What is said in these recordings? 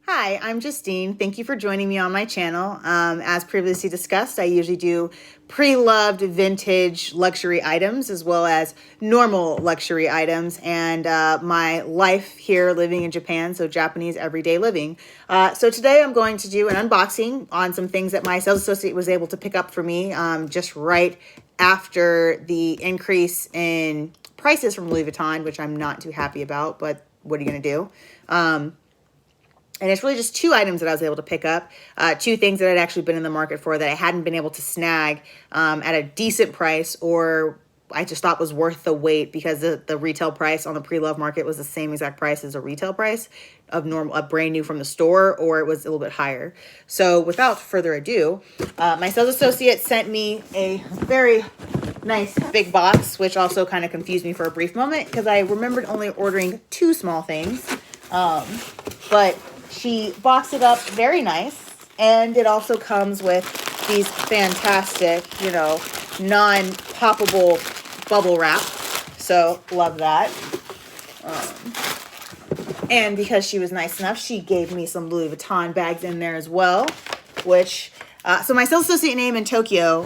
Hi, I'm Justine. Thank you for joining me on my channel. As previously discussed, I usually do pre-loved vintage luxury items as well as normal luxury items and my life here living in Japan, so Japanese everyday living. So today I'm going to do an unboxing on some things that my sales associate was able to pick up for me just right after the increase in prices from Louis Vuitton, which I'm not too happy about, but what are you going to do? And it's really just two items that I was able to pick up, two things that had actually been in the market for that I hadn't been able to snag at a decent price, or I just thought was worth the wait because the retail price on the pre-love market was the same exact price as a retail price of normal, a brand new from the store, or it was a little bit higher. So without further ado, my sales associate sent me a very nice big box, which also kind of confused me for a brief moment because I remembered only ordering two small things. But she boxed it up very nice, and it also comes with these fantastic, non-poppable bubble wrap. So love that. And because she was nice enough, she gave me some Louis Vuitton bags in there as well, which, so my sales associate name in Tokyo,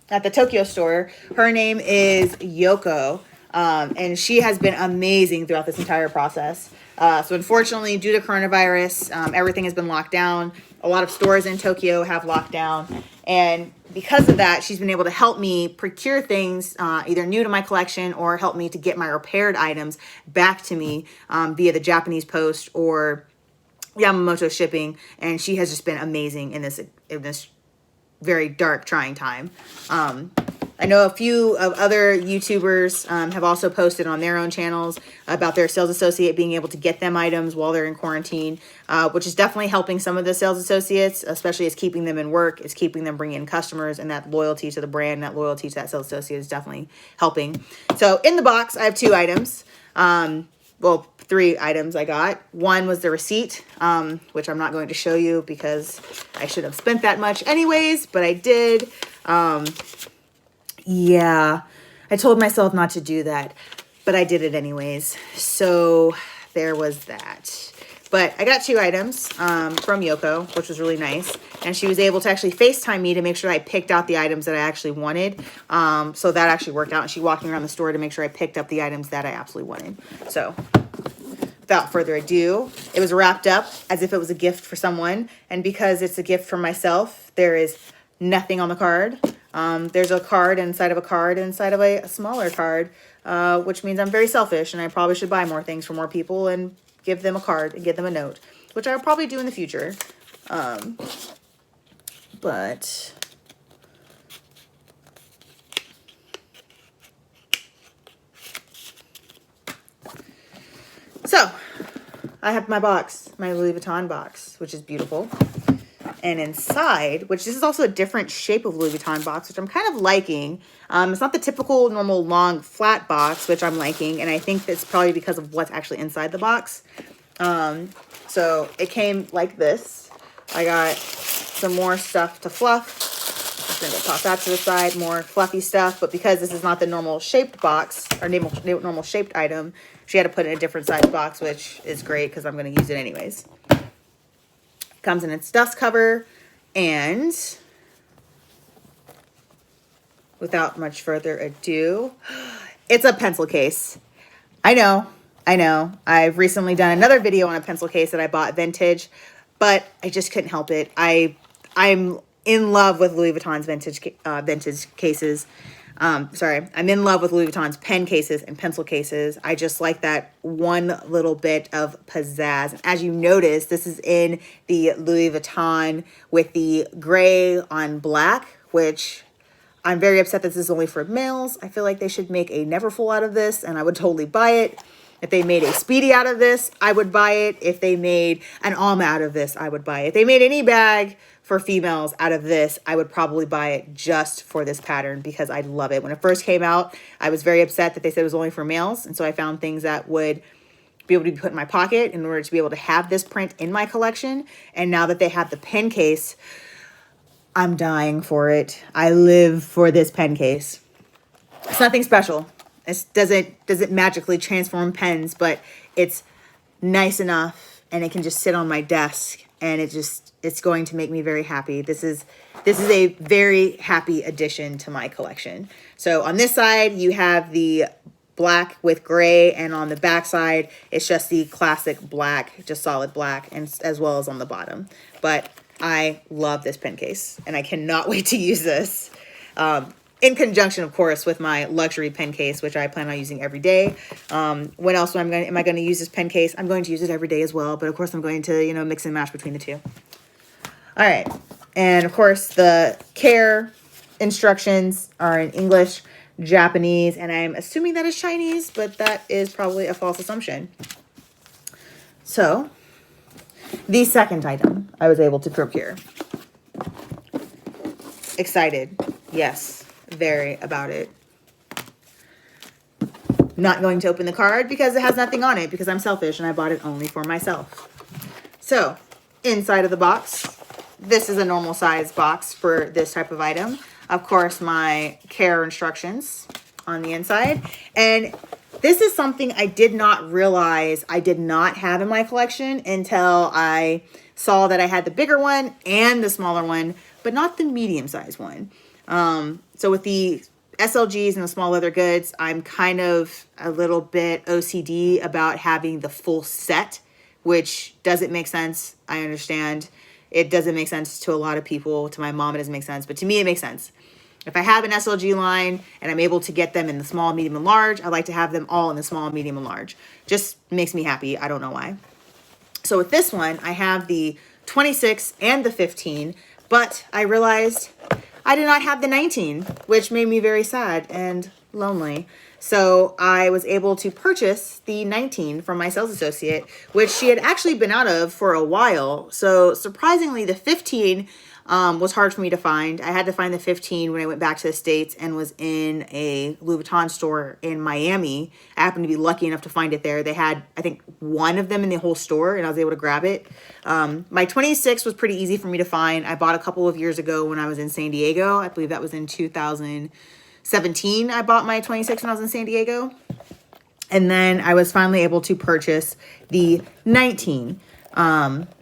at the Tokyo store, her name is Yoko, and she has been amazing throughout this entire process. So unfortunately, due to coronavirus, everything has been locked down. A lot of stores in Tokyo have locked down. And because of that, she's been able to help me procure things either new to my collection or help me to get my repaired items back to me via the Japanese post or Yamamoto shipping. And she has just been amazing in this very dark, trying time. I know a few of other YouTubers have also posted on their own channels about their sales associate being able to get them items while they're in quarantine, which is definitely helping some of the sales associates, especially as keeping them in work, it's keeping them bringing in customers, and that loyalty to the brand, that loyalty to that sales associate is definitely helping. So in the box, I have two items. Well, three items I got. One was the receipt, which I'm not going to show you because I should have spent that much anyways, but I did. Yeah, I told myself not to do that, but I did it anyways. So there was that. But I got two items from Yoko, which was really nice. And she was able to actually FaceTime me to make sure I picked out the items that I actually wanted. So that actually worked out. And she walked me around the store to make sure I picked up the items that I absolutely wanted. So without further ado, it was wrapped up as if it was a gift for someone. And because it's a gift for myself, there is nothing on the card. There's a card inside of a card inside of a smaller card, which means I'm very selfish and I probably should buy more things for more people and give them a card and give them a note, which I'll probably do in the future. But so I have my box, my Louis Vuitton box, which is beautiful. And inside, which this is also a different shape of Louis Vuitton box, which I'm kind of liking. It's not the typical normal long flat box, which I'm liking. And I think that's probably because of what's actually inside the box. So it came like this. I got some more stuff to fluff. Just going to toss that to the side, more fluffy stuff. But because this is not the normal shaped box, or normal shaped item, she had to put it in a different size box, which is great because I'm going to use it anyways. Comes in its dust cover, and without much further ado, it's a pencil case. I know. I've recently done another video on a pencil case that I bought vintage, but I just couldn't help it. I'm in love with Louis Vuitton's vintage cases. I'm in love with Louis Vuitton's pen cases and pencil cases. I just like that one little bit of pizzazz. As you notice, this is in the Louis Vuitton with the gray on black, which I'm very upset that this is only for males. I feel like they should make a Neverfull out of this, and I would totally buy it. If they made a Speedy out of this, I would buy it. If they made an Alma out of this, I would buy it. If they made any bag for females out of this, I would probably buy it just for this pattern because I love it. When it first came out, I was very upset that they said it was only for males. And so I found things that would be able to be put in my pocket in order to be able to have this print in my collection. And now that they have the pen case, I'm dying for it. I live for this pen case. It's nothing special. it doesn't magically transform pens, but it's nice enough and it can just sit on my desk and it's going to make me very happy. This is a very happy addition to my collection. So on this side, you have the black with gray, and on the back side, it's just the classic black, just solid black, and as well as on the bottom. But I love this pen case, and I cannot wait to use this. In conjunction, of course, with my luxury pen case, which I plan on using every day. When else am I going to use this pen case? I'm going to use it every day as well, but of course I'm going to, you know, mix and match between the two. All right, and of course the care instructions are in English, Japanese, and I'm assuming that is Chinese, but that is probably a false assumption. So, the second item I was able to procure. Excited, yes, very about it. Not going to open the card because it has nothing on it, because I'm selfish and I bought it only for myself. So, inside of the box, this is a normal size box for this type of item. Of course, my care instructions on the inside. And this is something I did not realize I did not have in my collection until I saw that I had the bigger one and the smaller one, but not the medium size one. So with the SLGs and the small leather goods, I'm kind of a little bit OCD about having the full set, which doesn't make sense. I understand. It doesn't make sense to a lot of people. To my mom, it doesn't make sense. But to me, it makes sense. If I have an SLG line and I'm able to get them in the small, medium, and large, I like to have them all in the small, medium, and large. Just makes me happy. I don't know why. So with this one, I have the 26 and the 15. But I realized I did not have the 19, which made me very sad and lonely. So I was able to purchase the 19 from my sales associate, which she had actually been out of for a while. So surprisingly, the 15 was hard for me to find. I had to find the 15 when I went back to the States and was in a Louis Vuitton store in Miami. I happened to be lucky enough to find it there. They had, I think, one of them in the whole store, and I was able to grab it. My 26 was pretty easy for me to find. I bought a couple of years ago when I was in San Diego. I believe that was in 2017. I bought my 26 when I was in San Diego. And then I was finally able to purchase the 19,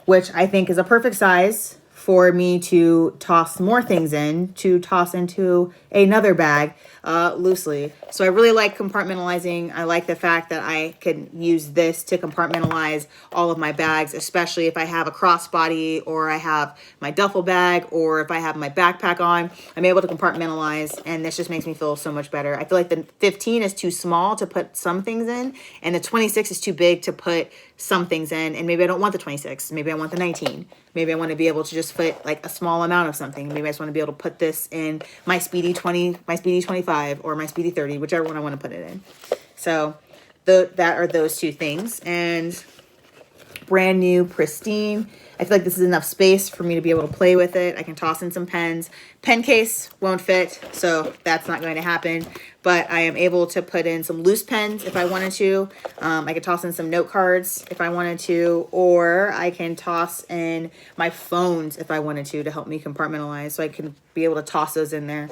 which I think is a perfect size for me to toss more things in, to toss into another bag loosely. So I really like compartmentalizing. I like the fact that I can use this to compartmentalize all of my bags, especially if I have a crossbody or I have my duffel bag or if I have my backpack on. I'm able to compartmentalize, and this just makes me feel so much better. I feel like the 15 is too small to put some things in, and the 26 is too big to put some things in, and maybe I don't want the 26. Maybe I want the 19. Maybe I want to be able to just fit like a small amount of something. Maybe I just want to be able to put this in my Speedy 20, my Speedy 25, or my Speedy 30, whichever one I want to put it in. So that are those two things. And brand new, pristine. I feel like this is enough space for me to be able to play with it. I can toss in some pens. Pen case won't fit, so that's not going to happen. But I am able to put in some loose pens if I wanted to. I could toss in some note cards if I wanted to, or I can toss in my phones if I wanted to help me compartmentalize, so I can be able to toss those in there.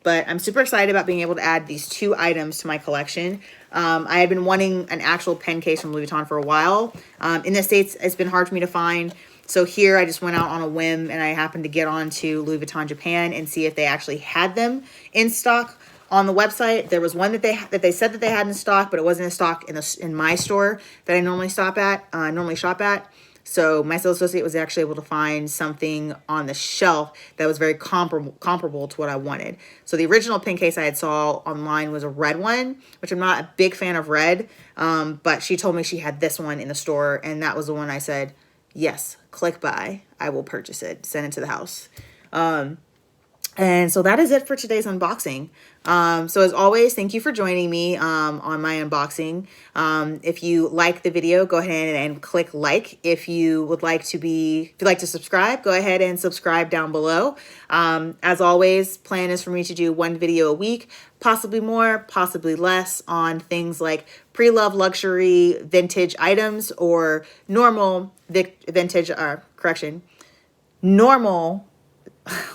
But I'm super excited about being able to add these two items to my collection. I had been wanting an actual pen case from Louis Vuitton for a while. In the States, it's been hard for me to find. So here I just went out on a whim and I happened to get on to Louis Vuitton Japan and see if they actually had them in stock on the website. There was one that they said that they had in stock, but it wasn't in stock in my store that I normally shop at. So my sales associate was actually able to find something on the shelf that was very comparable to what I wanted. So the original pen case I had saw online was a red one, which I'm not a big fan of red, but she told me she had this one in the store, and that was the one I said, yes, click buy. I will purchase it, send it to the house. And so that is it for today's unboxing. So as always, thank you for joining me on my unboxing. If you like the video, go ahead and click like. If you would like to subscribe, go ahead and subscribe down below. As always, plan is for me to do one video a week, possibly more, possibly less, on things like pre-loved luxury vintage items or normal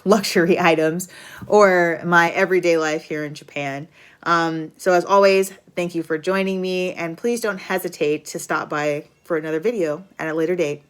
luxury items, or my everyday life here in Japan. So as always, thank you for joining me, and please don't hesitate to stop by for another video at a later date.